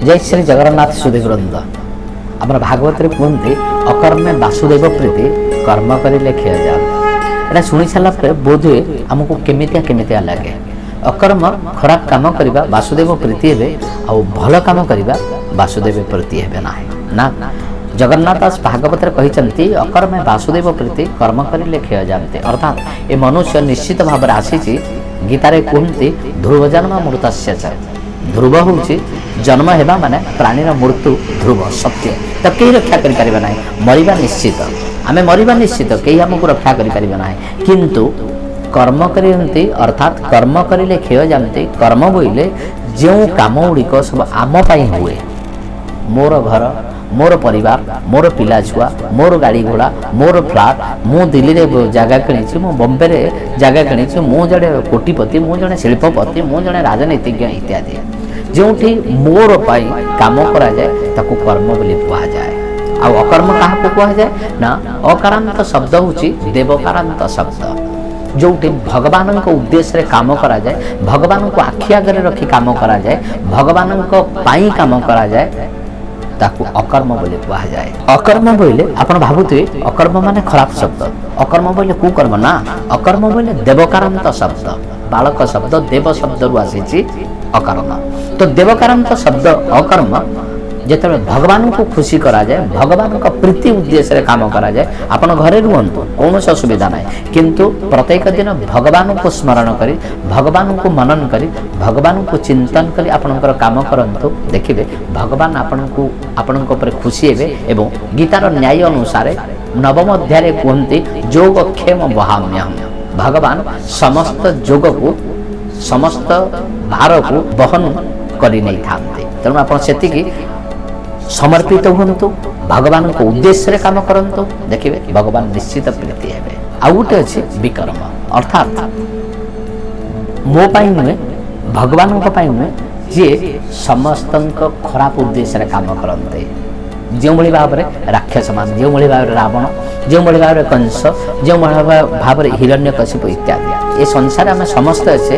जय श्री जगन्नाथ सुदेवृंद आम भागवत कहते अकर्मे वासुदेव प्रीति कर्म करें क्षय जाता। यहाँ शुणी सारापर बोध हुए आमको केमितिया केमितिया लगे। अकर्म खराब काम करवा वासुदेव प्रीति हे आउ भल काम करवा वासुदेव प्रीति हे ना। जगन्नाथ दास भागवत कहते अकर्मे वासुदेव प्रीति कर्म करें क्षय जाते। अर्थात ये मनुष्य निश्चित भाव में आसी गीतारे कहते ध्रुव जन्म मृतस्य च। ध्रुव हूँ जन्म हेबा माने प्राणीर मृत्यु ध्रुव सत्य। तो कहीं रक्षा करें ना, मरवा निश्चित, आम मरवा निश्चित, कहीं आमको रक्षा करें ना। किंतु कर्म करते अर्थात कर्म करें क्षय जानते। कर्म बोले जो काम गुड़िक सब आम हुए, मोर घर, मोर परिवार, मोर पिला छुआ, मोर गाड़ी घोड़ा, मोर फ्लाट, मु दिल्ली रे जगह किणी, मु बम्बे रे जगह किणी, मु जड़े कोटिपति, मु जड़े शिल्पपति, मु जड़े राजनीतिज्ञ इत्यादि जो मोर पाई काम करा जाए ताकू कर्म बोली कहा जाए। आ अकर्म क्या कहा जाए ना, अकारांत शब्द हूँ देवकारांत शब्द। जो भगवान को उद्देश्य रे काम करा जाए, भगवान को आखि आगे रखी काम करा जाए, भगवान को पाई काम करा जाए ताकू अकर्म बोले कहा जाए। अकर्म बोले आप भावुए अकर्म माने खराब शब्द। अकर्म बोले कुकर्म ना, अकर्म बोले देवकारांत शब्द। बालक शब्द देव शब्द रु आसी अकर्म। तो देवकारांत शब्द अकर्म जिते भगवान को खुशी करा जाए, भगवान का प्रीति उद्देश्य रे काम करा जाए। आपण घरे रुहतु कौन असुविधा ना, किंतु प्रत्येक दिन भगवान को स्मरण करी, भगवान को मनन करी, भगवान को चिंतन करी आपणकर काम करंतु। देखिए भगवान आपण खुशी हेबे। एवं गीतार न्याय अनुसार नवम अध्याय कहते योगक्षेम वहाम्यहम्। भगवान समस्त जोग को समस्त भार को बहन करी नहीं थांते। तेणु आप समर्पित हुंतु, भगवान को उद्देश्य रे काम करंतु। देखिए भगवान निश्चित प्रीति हेबे। आउ गोटे अच्छे विकर्म अर्थात मो पाई नुहे, भगवान पाई नुहे, जी समस्त खराब उद्देश्य रे काम करते। जो भाव में राक्षस मान, जो भाव में रावण, जो भाव में कंस, जो भाव में हिरण्यकशिपु इत्यादि ये संसार आम समस्त अच्छे।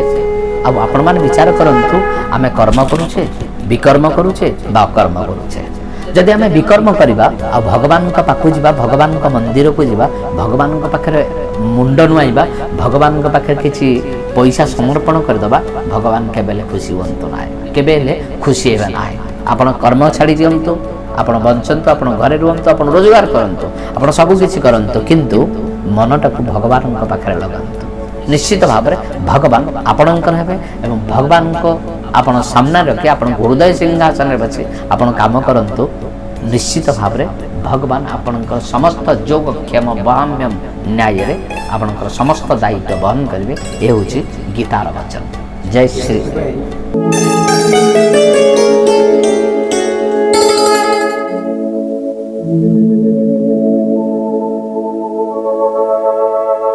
अब आपण मैंने विचार करंतु आम कर्म करुचे, विकर्म करुचे बा अकर्म करुचे। जदि आम विकर्म करवा आ भगवान का पाखु जावा, भगवान का मंदिर को जावा, भगवान का पाखे मुंड नुआइबा, भगवान का पाखे किछि पैसा समर्पण करदबा, भगवान केबेले खुशी हुंतु ना, केबेले खुशी हेबा ना। आपण कर्म छाड़ी दियंतु, आपण बंचंतु, आपण घरे रुहंतु, आपण रोजगार करंतु, आपण सब किछि करंतु, किंतु मनटाकू भगवान का पाखे लगांतु। निश्चित भाव में भगवान आपणकर हेबे एवं भगवान को आपण सामने रखी आपण हृदय सिंहासन रे बसी आपण काम करंतु। निश्चित भाव में भगवान आपणकर समस्त योगक्षेम वहाम्यम न्याय रे आपणकर समस्त दायित्व वहन करिवे। ए होछि गीतार वचन। जय श्री।